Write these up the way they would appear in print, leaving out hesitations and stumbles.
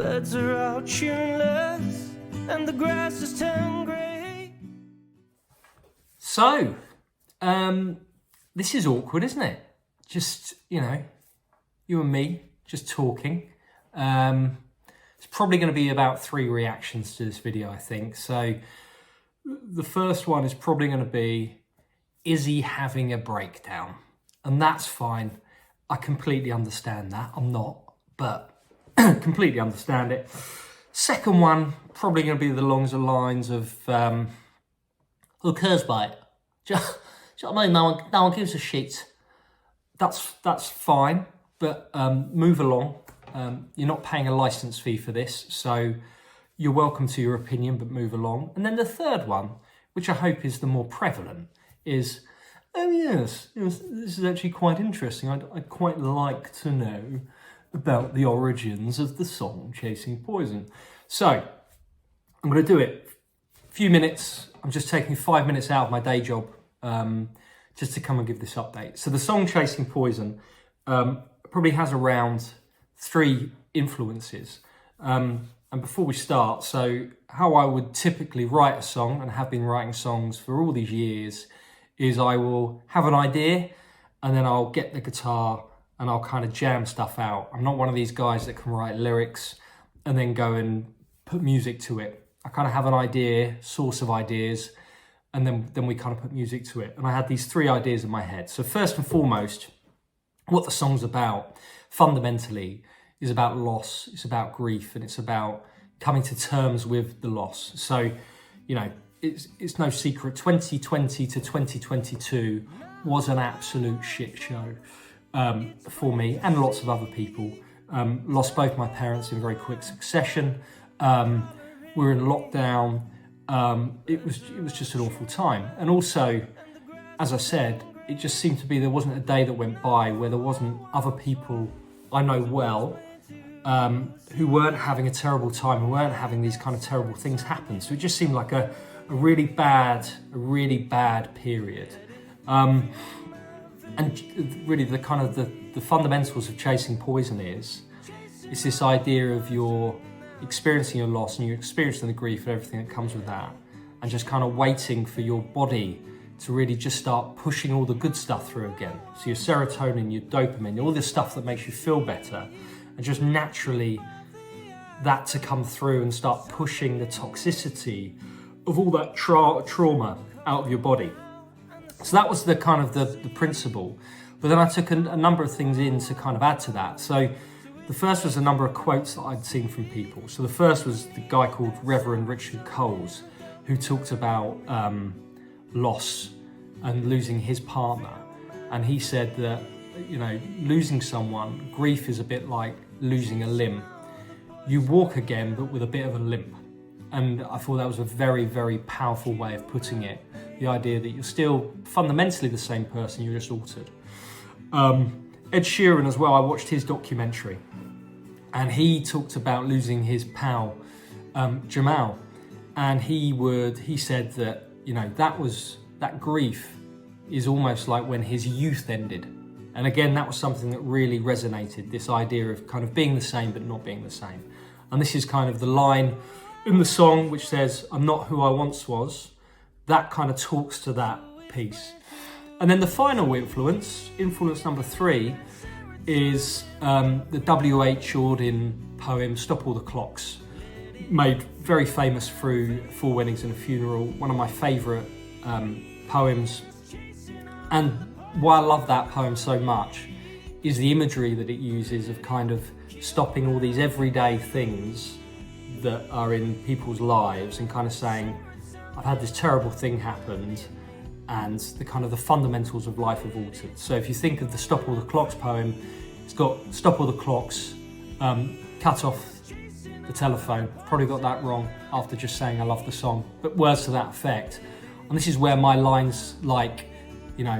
birds are out tuneless, and the grass has turned grey. So, this is awkward, isn't it? Just, you and me, just talking. It's probably going to be about 3 reactions to this video, I think. So, the first one is probably going to be, is he having a breakdown? And that's fine. I completely understand that. I'm not, but completely understand it. Second one, probably going to be along the lines of, who cares about it? Do you know what I mean? No one gives a shit. That's fine, but move along. You're not paying a license fee for this, so you're welcome to your opinion, but move along. And then the third one, which I hope is the more prevalent, is, oh yes, this is actually quite interesting. I'd quite like to know about the origins of the song Chasing Poison. So, I'm going to do it. A few minutes. I'm just taking 5 minutes out of my day job just to come and give this update. So the song Chasing Poison probably has around 3 influences. And before we start, so how I would typically write a song, and have been writing songs for all these years, is I will have an idea and then I'll get the guitar and I'll kind of jam stuff out. I'm not one of these guys that can write lyrics and then go and put music to it. I kind of have an idea, source of ideas, and then we kind of put music to it. And I had these 3 ideas in my head. So first and foremost, what the song's about, fundamentally, is about loss, it's about grief, and it's about coming to terms with the loss. So, it's no secret, 2020 to 2022 was an absolute shit show for me and lots of other people. Lost both my parents in very quick succession. We were in lockdown. It was just an awful time. And also, as I said, it just seemed to be there wasn't a day that went by where there wasn't other people I know well who weren't having a terrible time, who weren't having these kind of terrible things happen. So it just seemed like a really bad period. And really the kind of the fundamentals of Chasing Poison is this idea of you're experiencing your loss and you're experiencing the grief and everything that comes with that, and just kind of waiting for your body to really just start pushing all the good stuff through again. So your serotonin, your dopamine, all this stuff that makes you feel better, and just naturally that to come through and start pushing the toxicity of all that trauma out of your body. So that was the kind of the principle. But then I took a number of things in to kind of add to that. So the first was a number of quotes that I'd seen from people. So the first was the guy called Reverend Richard Coles, who talked about loss and losing his partner. And he said that, losing someone, grief is a bit like losing a limb. You walk again, but with a bit of a limp. And I thought that was a very, very powerful way of putting it. The idea that you're still fundamentally the same person, you're just altered. Ed Sheeran as well, I watched his documentary. And he talked about losing his pal, Jamal. And he said that, that grief is almost like when his youth ended. And again, that was something that really resonated, this idea of kind of being the same but not being the same. And this is kind of the line in the song which says, I'm not who I once was. That kind of talks to that piece. And then the final influence number 3, is the W.H. Auden poem, Stop All the Clocks, made very famous through 4 Weddings and a Funeral, one of my favourite poems. And why I love that poem so much is the imagery that it uses of kind of stopping all these everyday things that are in people's lives and kind of saying, I've had this terrible thing happened, and the kind of the fundamentals of life have altered. So if you think of the Stop All the Clocks poem, it's got stop all the clocks, cut off the telephone. Probably got that wrong after just saying I love the song, but words to that effect. And this is where my lines like, the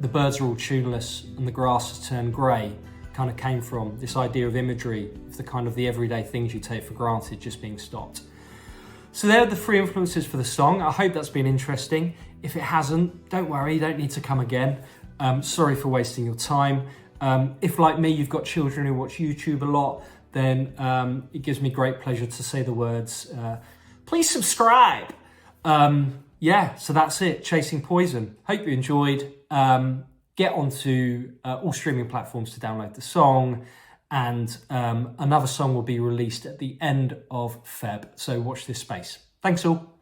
birds are all tuneless and the grass has turned grey kind of came from, this idea of imagery of the kind of the everyday things you take for granted just being stopped. So there are the 3 influences for the song. I hope that's been interesting. If it hasn't, don't worry, you don't need to come again. Sorry for wasting your time. If, like me, you've got children who watch YouTube a lot, then it gives me great pleasure to say the words, please subscribe. Yeah, so that's it, Chasing Poison. Hope you enjoyed. Get onto all streaming platforms to download the song, and another song will be released at the end of Feb, so watch this space. Thanks all.